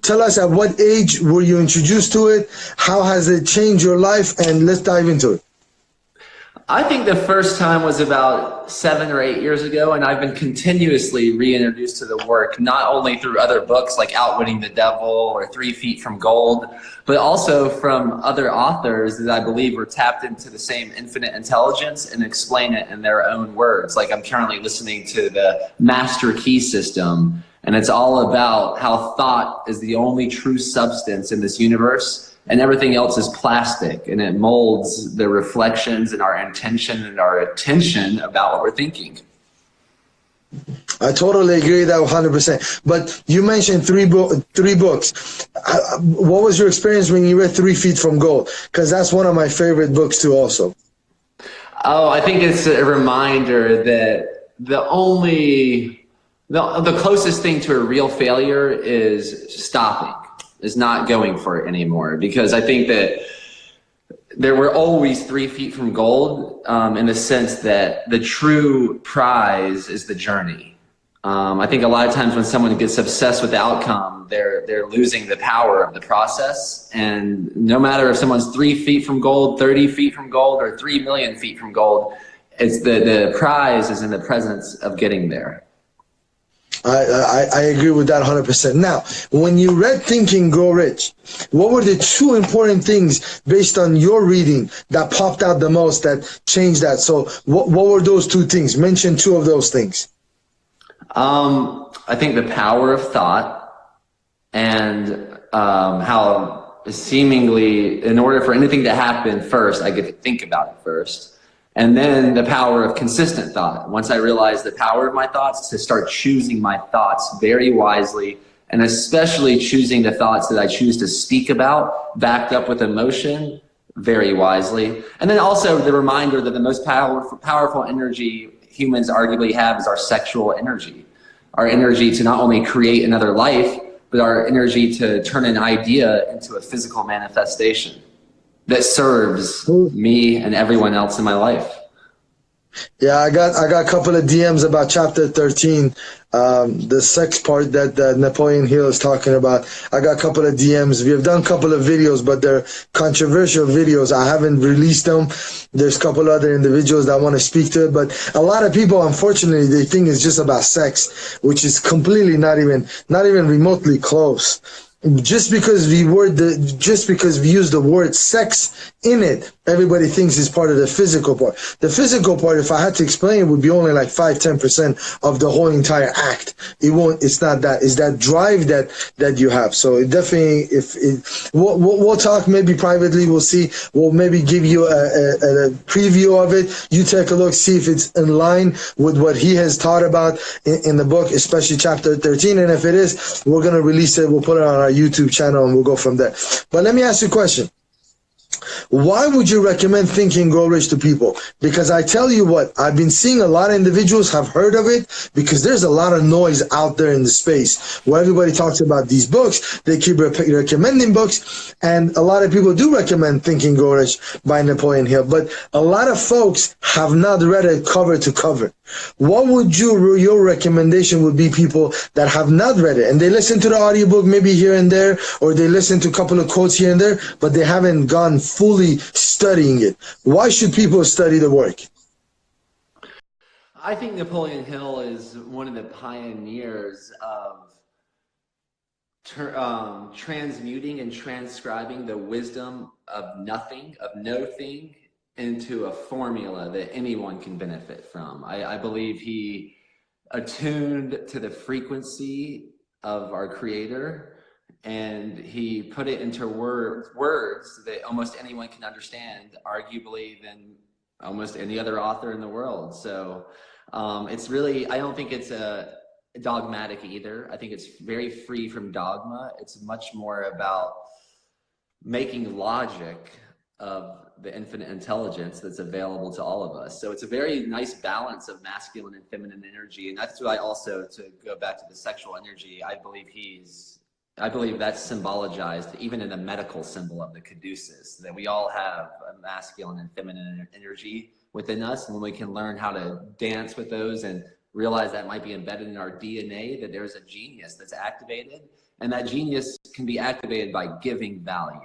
Tell us, at what age were you introduced to it? How has it changed your life? And let's dive into it. I think the first time was about 7 or 8 years ago, and I've been continuously reintroduced to the work, not only through other books like Outwitting the Devil or 3 Feet from Gold, but also from other authors that I believe were tapped into the same infinite intelligence and explain it in their own words. Like I'm currently listening to the Master Key System, and it's all about how thought is the only true substance in this universe, and everything else is plastic, and it molds the reflections and our intention and our attention about what we're thinking. I totally agree with that 100%. But you mentioned three books. What was your experience when you read 3 Feet from Gold? Because that's one of my favorite books too also. Oh, I think it's a reminder that the closest thing to a real failure is stopping, is not going for it anymore. Because I think that there were always 3 feet from gold, in the sense that the true prize is the journey. I think a lot of times when someone gets obsessed with the outcome, they're losing the power of the process. And no matter if someone's 3 feet from gold, 30 feet from gold, or 3 million feet from gold, it's the prize is in the presence of getting there. I agree with that 100%. Now, when you read Think and Grow Rich, what were the 2 important things based on your reading that popped out the most, that changed that? So what were those 2 things? Mention 2 of those things. I think the power of thought, and how seemingly in order for anything to happen first, I get to think about it first. And then the power of consistent thought. Once I realized the power of my thoughts, to start choosing my thoughts very wisely, and especially choosing the thoughts that I choose to speak about, backed up with emotion, very wisely. And then also the reminder that the most powerful energy humans arguably have is our sexual energy. Our energy to not only create another life, but our energy to turn an idea into a physical manifestation that serves me and everyone else in my life. Yeah, I got a couple of DMs about chapter 13, the sex part that Napoleon Hill is talking about. I got a couple of DMs. We have done a couple of videos, but they're controversial videos. I haven't released them. There's a couple other individuals that want to speak to it, but a lot of people, unfortunately, they think it's just about sex, which is completely not even remotely close. Just because we use the word sex in it, everybody thinks it's part of the physical part. The physical part, if I had to explain, it would be only like 5-10% of the whole entire act. It's not that. It's that drive that you have. So it definitely, we'll talk maybe privately. We'll see. We'll maybe give you a preview of it. You take a look, see if it's in line with what he has taught about in the book, especially chapter 13. And if it is, we're going to release it. We'll put it on our YouTube channel and we'll go from there. But let me ask you a question. Why would you recommend Think and Grow Rich to people? Because I tell you what, I've been seeing a lot of individuals have heard of it, because there's a lot of noise out there in the space where everybody talks about these books. They keep recommending books, and a lot of people do recommend Think and Grow Rich by Napoleon Hill, but a lot of folks have not read it cover to cover. What would your recommendation would be, people that have not read it and they listen to the audiobook maybe here and there, or they listen to a couple of quotes here and there, but they haven't gone fully studying it? Why should people study the work? I think Napoleon Hill is one of the pioneers of transmuting and transcribing the wisdom of nothing, of no thing, into a formula that anyone can benefit from. I believe he attuned to the frequency of our Creator, and he put it into words that almost anyone can understand, arguably than almost any other author in the world. So it's really, I don't think it's dogmatic either. I think it's very free from dogma. It's much more about making logic of the infinite intelligence that's available to all of us. So it's a very nice balance of masculine and feminine energy. And that's why also, to go back to the sexual energy, I believe that's symbolized even in the medical symbol of the caduceus, that we all have a masculine and feminine energy within us. And when we can learn how to dance with those and realize that might be embedded in our DNA, that there's a genius that's activated, And that genius can be activated by giving value,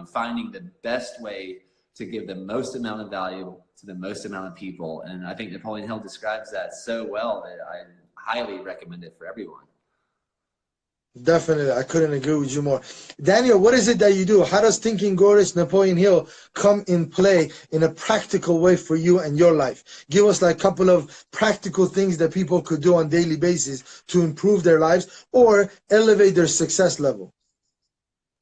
finding the best way to give the most amount of value to the most amount of people. And I think Napoleon Hill describes that so well that I highly recommend it for everyone. Definitely, I couldn't agree with you more. Daniel, what is it that you do? How does Think and Grow Rich, Napoleon Hill come in play in a practical way for you and your life? Give us like a couple of practical things that people could do on a daily basis to improve their lives or elevate their success level.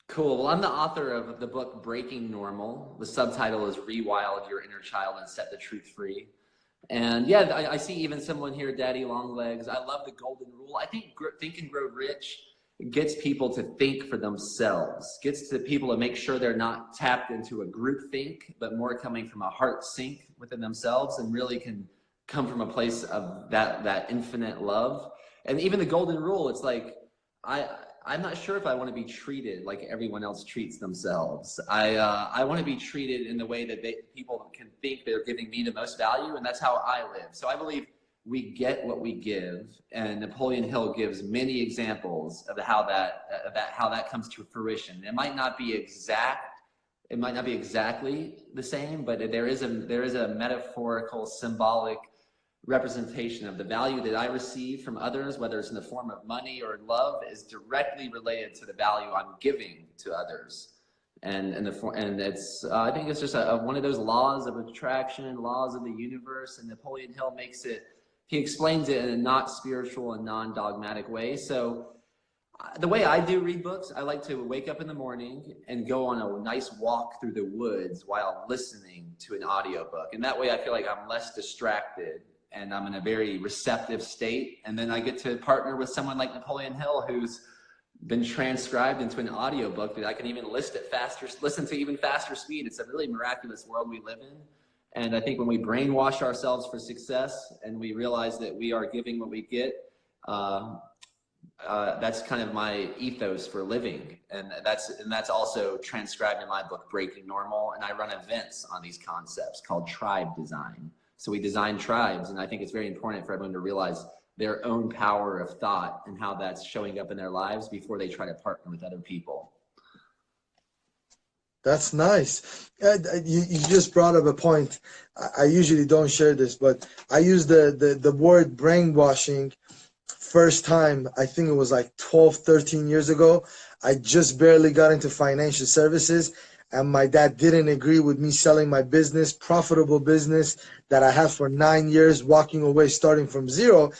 Cool. Well, I'm the author of the book Breaking Normal. The subtitle is Rewild Your Inner Child and Set the Truth Free. And yeah, I see even someone here, Daddy Longlegs. I love the golden rule. I think Think and Grow Rich gets people to think for themselves, gets the people to make sure they're not tapped into a group think, but more coming from a heart sync within themselves, and really can come from a place of that infinite love. And even the golden rule, it's like, I'm not sure if I want to be treated like everyone else treats themselves. I want to be treated in the way that people can think they're giving me the most value, and that's how I live. So I believe we get what we give, and Napoleon Hill gives many examples of how that comes to fruition. It might not be exactly the same, but there is a metaphorical, symbolic representation of the value that I receive from others, whether it's in the form of money or love, is directly related to the value I'm giving to others. And it's I think it's just one of those laws of attraction, laws of the universe. And Napoleon Hill he explains it in a not spiritual and non-dogmatic way. So the way I do read books, I like to wake up in the morning and go on a nice walk through the woods while listening to an audiobook. And that way I feel like I'm less distracted and I'm in a very receptive state. And then I get to partner with someone like Napoleon Hill, who's been transcribed into an audiobook that I can even listen to even faster speed. It's a really miraculous world we live in. And I think when we brainwash ourselves for success and we realize that we are giving what we get, that's kind of my ethos for living. And that's also transcribed in my book, Breaking Normal. And I run events on these concepts called tribe design. So we design tribes, and I think it's very important for everyone to realize their own power of thought and how that's showing up in their lives before they try to partner with other people. That's nice. You just brought up a point. I usually don't share this, but I use the word brainwashing first time, I think it was like 12, 13 years ago. I just barely got into financial services, and my dad didn't agree with me selling my business, profitable business that I had for 9 years, walking away, starting from zero.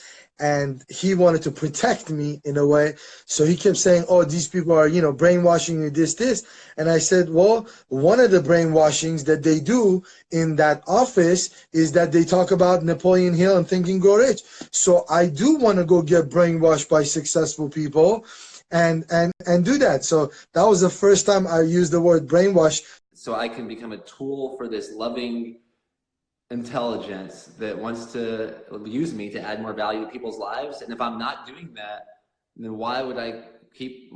And he wanted to protect me in a way. So he kept saying, oh, these people are, brainwashing you, this. And I said, well, one of the brainwashings that they do in that office is that they talk about Napoleon Hill and Think and Grow Rich. So I do want to go get brainwashed by successful people and do that. So that was the first time I used the word brainwash. So I can become a tool for this loving intelligence that wants to use me to add more value to people's lives. And if I'm not doing that, then why would I keep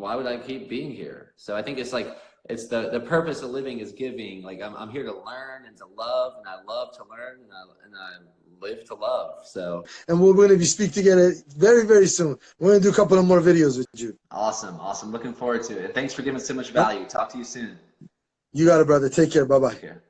being here? So I think it's like, it's the purpose of living is giving. Like I'm here to learn and to love, and I love to learn, and I live to love. So, and we're going to be speak together very, very soon. We're going to do a couple of more videos with you. Awesome. Looking forward to it. Thanks for giving so much value. Talk to you soon. You got it, brother. Take care. Bye-bye. Take care.